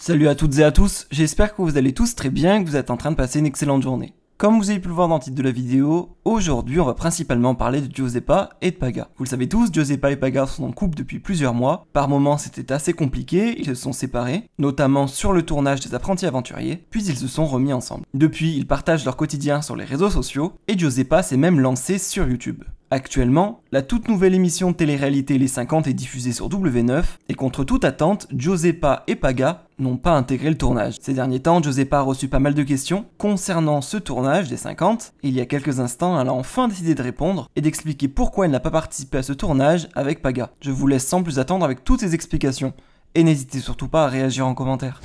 Salut à toutes et à tous, j'espère que vous allez tous très bien et que vous êtes en train de passer une excellente journée. Comme vous avez pu le voir dans le titre de la vidéo, aujourd'hui on va principalement parler de Giuseppa et de Paga. Vous le savez tous, Giuseppa et Paga sont en couple depuis plusieurs mois. Par moments c'était assez compliqué, ils se sont séparés, notamment sur le tournage des Apprentis Aventuriers, puis ils se sont remis ensemble. Depuis, ils partagent leur quotidien sur les réseaux sociaux et Giuseppa s'est même lancée sur YouTube. Actuellement, la toute nouvelle émission de télé-réalité Les 50 est diffusée sur W9 et contre toute attente, Giuseppa et Paga n'ont pas intégré le tournage. Ces derniers temps, Giuseppa a reçu pas mal de questions concernant ce tournage des 50 et il y a quelques instants, elle a enfin décidé de répondre et d'expliquer pourquoi elle n'a pas participé à ce tournage avec Paga. Je vous laisse sans plus attendre avec toutes ces explications et n'hésitez surtout pas à réagir en commentaire.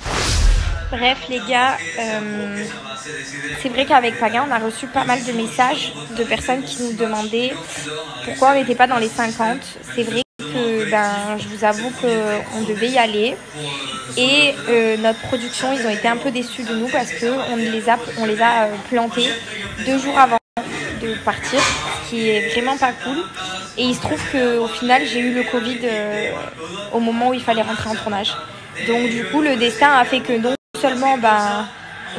Bref les gars, c'est vrai qu'avec Paga on a reçu pas mal de messages de personnes qui nous demandaient pourquoi on n'était pas dans les 50. C'est vrai que je vous avoue qu'on devait y aller et notre production ils ont été un peu déçus de nous parce qu'on les a plantés 2 jours avant de partir, ce qui est vraiment pas cool. Et il se trouve qu'au final j'ai eu le Covid au moment où il fallait rentrer en tournage. Donc du coup le destin a fait que non seulement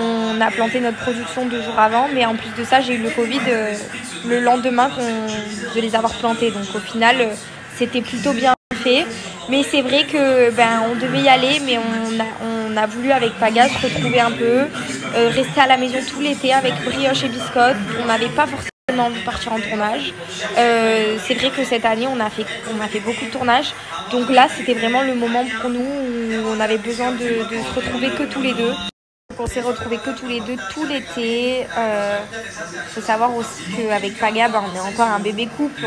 on a planté notre production 2 jours avant, mais en plus de ça j'ai eu le Covid le lendemain de les avoir plantés. Donc au final c'était plutôt bien fait. Mais c'est vrai que on devait y aller, mais on a voulu avec Paga se retrouver un peu, rester à la maison tout l'été avec brioche et biscottes. On n'avait pas forcément envie de partir en tournage. C'est vrai que cette année on a fait beaucoup de tournages. Donc là c'était vraiment le moment pour nous où on avait besoin de se retrouver que tous les deux. On s'est retrouvés que tous les deux tout l'été. Faut savoir aussi qu'avec Paga on est encore un bébé couple,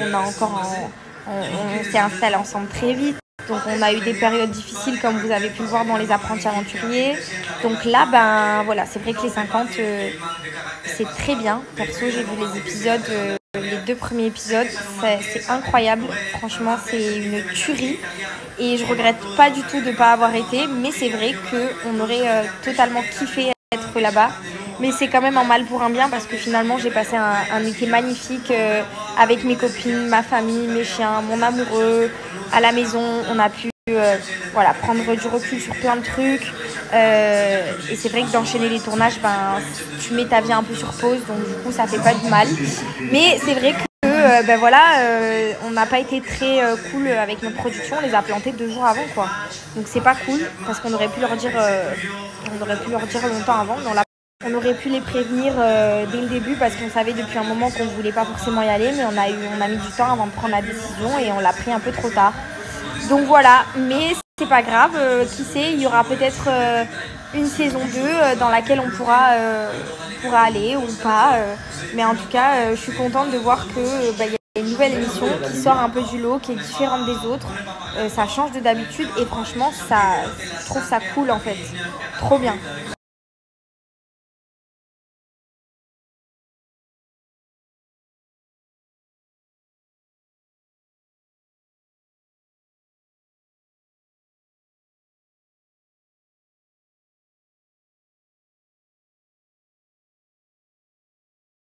on s'est installé ensemble très vite. Donc on a eu des périodes difficiles comme vous avez pu le voir dans les Apprentis Aventuriers. Donc là voilà, c'est vrai que les 50 c'est très bien. Perso j'ai vu les épisodes, les 2 premiers épisodes, c'est incroyable. Franchement c'est une tuerie. Et je regrette pas du tout de ne pas avoir été, mais c'est vrai qu'on aurait totalement kiffé être là-bas. Mais c'est quand même un mal pour un bien parce que finalement j'ai passé un été magnifique avec mes copines, ma famille, mes chiens, mon amoureux, à la maison. On a pu prendre du recul sur plein de trucs. Et c'est vrai que d'enchaîner les tournages, tu mets ta vie un peu sur pause, donc du coup ça fait pas de mal. Mais c'est vrai que on n'a pas été très cool avec notre production, on les a plantés 2 jours avant quoi. Donc c'est pas cool parce qu'on aurait pu leur dire longtemps avant, mais on aurait pu les prévenir dès le début parce qu'on savait depuis un moment qu'on voulait pas forcément y aller, mais on a mis du temps avant de prendre la décision et on l'a pris un peu trop tard. Donc voilà, mais c'est pas grave, qui sait, il y aura peut-être une saison 2 dans laquelle on pourra aller ou pas. Mais en tout cas, je suis contente de voir que y a une nouvelle émission qui sort un peu du lot, qui est différente des autres. Ça change de d'habitude et franchement, je trouve ça cool en fait. Trop bien.